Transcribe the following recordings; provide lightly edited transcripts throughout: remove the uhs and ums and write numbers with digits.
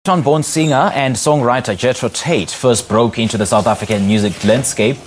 Born singer and songwriter Jethro Tait first broke into the South African music landscape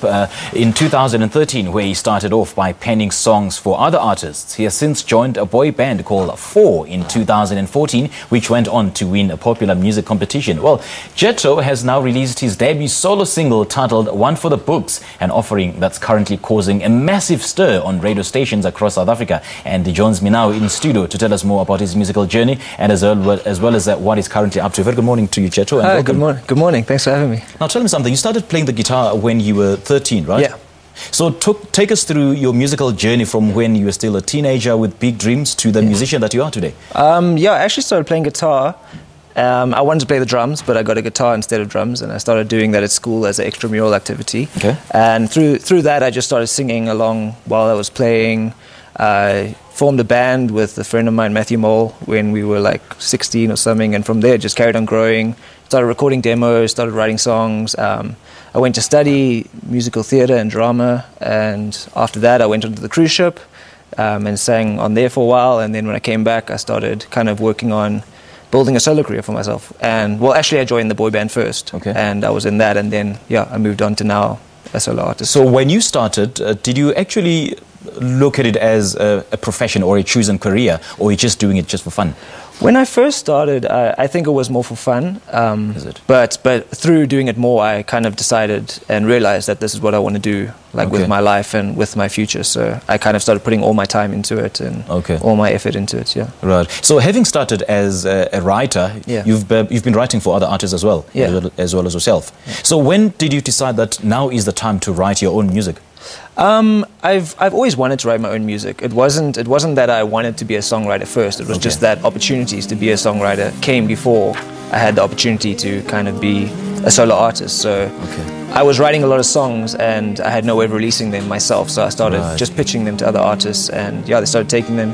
in 2013, where he started off by penning songs for other artists. He has since joined a boy band called Four in 2014, which went on to win a popular music competition. Well, Jethro has now released his debut solo single titled One for the Books, an offering that's currently causing a massive stir on radio stations across South Africa. And he joins me now in studio to tell us more about his musical journey and as well as what he's currently up to. Very good morning to you, Jethro. Hi, good morning. Good morning. Thanks for having me. Now tell me something. You started playing the guitar when you were 13, right? Yeah. So take us through your musical journey from when you were still a teenager with big dreams to the musician that you are today. Yeah, I actually started playing guitar. I wanted to play the drums, but I got a guitar instead of drums, and I started doing that at school as an extramural activity. Okay. And through that, I just started singing along while I was playing. I formed a band with a friend of mine, Matthew Mole, when we were like 16 or something, and from there just carried on growing. Started recording demos, started writing songs. I went to study musical theatre and drama, and after that I went onto the cruise ship and sang on there for a while, and then when I came back I started kind of working on building a solo career for myself. And well, actually I joined the boy band first, okay, and I was in that, and then yeah, I moved on to now a solo artist. So when you started, did you actually look at it as a profession or a chosen career, or you're just doing it just for fun? When I first started, I think it was more for fun. Is it? But through doing it more, I kind of decided and realized that this is what I want to do, like with my life and with my future. So I kind of started putting all my time into it and all my effort into it. Yeah. Right. So having started as a writer, you've been writing for other artists as well, as well as yourself. Yeah. So when did you decide that now is the time to write your own music? I've always wanted to write my own music. It wasn't that I wanted to be a songwriter first. It was just that opportunities to be a songwriter came before I had the opportunity to kind of be a solo artist. So I was writing a lot of songs and I had no way of releasing them myself. So I started just pitching them to other artists, and yeah, they started taking them.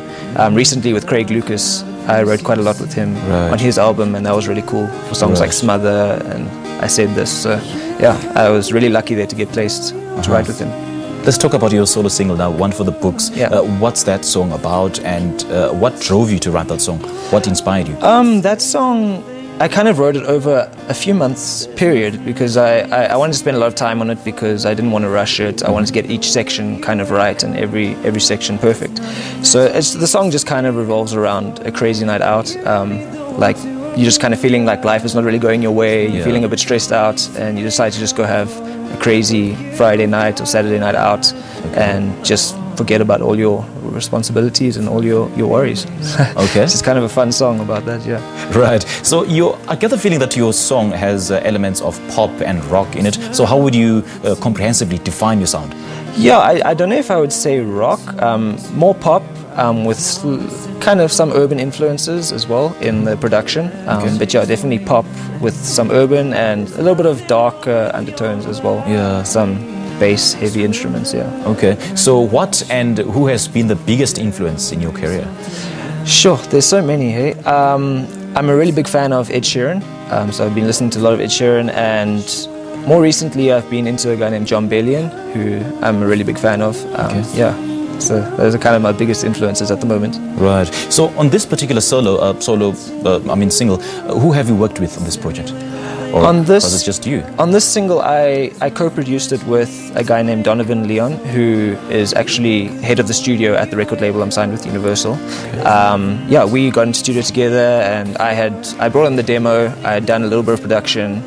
Recently with Craig Lucas, I wrote quite a lot with him on his album, and that was really cool for songs like Smother and I Said This. So yeah, I was really lucky there to get placed to write with him. Let's talk about your solo single now, One for the Books. What's that song about, and what drove you to write that song? What inspired you? That song, I kind of wrote it over a few months period because I wanted to spend a lot of time on it because I didn't want to rush it. I wanted to get each section kind of right and every section perfect. So the song just kind of revolves around a crazy night out. Like you're just kind of feeling like life is not really going your way. You're feeling a bit stressed out, and you decide to just go have a crazy Friday night or Saturday night out and just forget about all your responsibilities and all your worries. It's just kind of a fun song about that, yeah. Right. So I get the feeling that your song has elements of pop and rock in it. So how would you comprehensively define your sound? Yeah, I don't know if I would say rock, more pop with kind of some urban influences as well in the production. But yeah, definitely pop with some urban and a little bit of dark undertones as well. Yeah. Some bass, heavy instruments, yeah. Okay. So what and who has been the biggest influence in your career? Sure, there's so many, hey. I'm a really big fan of Ed Sheeran. So I've been listening to a lot of Ed Sheeran, and more recently I've been into a guy named John Bellion, who I'm a really big fan of. Yeah. So those are kind of my biggest influences at the moment. Right. So on this particular single, who have you worked with on this project? Or was it just you? On this single, I co-produced it with a guy named Donovan Leon, who is actually head of the studio at the record label I'm signed with, Universal. Yeah, we got into studio together, and I brought in the demo. I had done a little bit of production.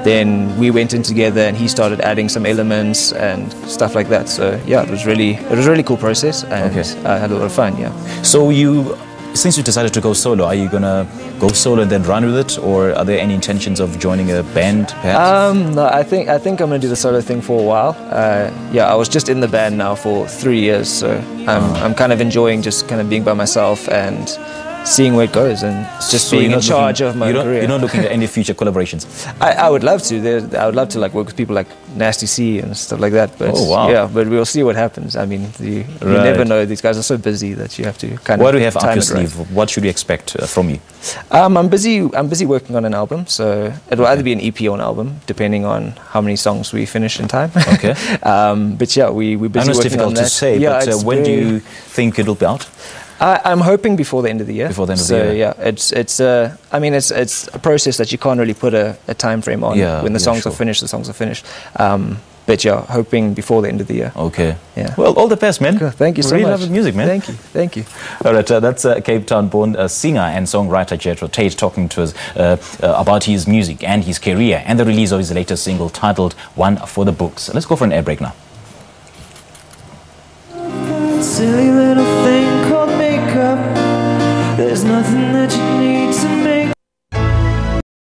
Then we went in together, and he started adding some elements and stuff like that. So yeah, it was a really cool process, and I had a lot of fun. Yeah. So since you decided to go solo, are you gonna go solo and then run with it, or are there any intentions of joining a band, perhaps? No, I think I'm gonna do the solo thing for a while. Yeah, I was just in the band now for 3 years, so I'm kind of enjoying just kind of being by myself and seeing where it goes and just being in charge of my career. You're not looking at any future collaborations? I would love to. I would love to like work with people like Nasty C and stuff like that. But yeah, but we'll see what happens. I mean, you never know. These guys are so busy that you have to kind of. What do you have up your sleeve? What should we expect from you? I'm busy working on an album, so it will either be an EP or an album, depending on how many songs we finish in time. But yeah, we're busy working on that. I know it's difficult to say, but when do you think it'll be out? I'm hoping before the end of the year. Before the end of the year. So yeah, I mean, it's a process that you can't really put a time frame on. Yeah, when the songs are finished, the songs are finished. But yeah, hoping before the end of the year. Okay. Yeah. Well, all the best, man. Cool. Thank you so really much. Love the music, man. Thank you. Thank you. All right, that's Cape Town-born singer and songwriter Jethro Tait talking to us about his music and his career and the release of his latest single titled One for the Books. Let's go for an air break now. Silly little thing called makeup. There's nothing that you need.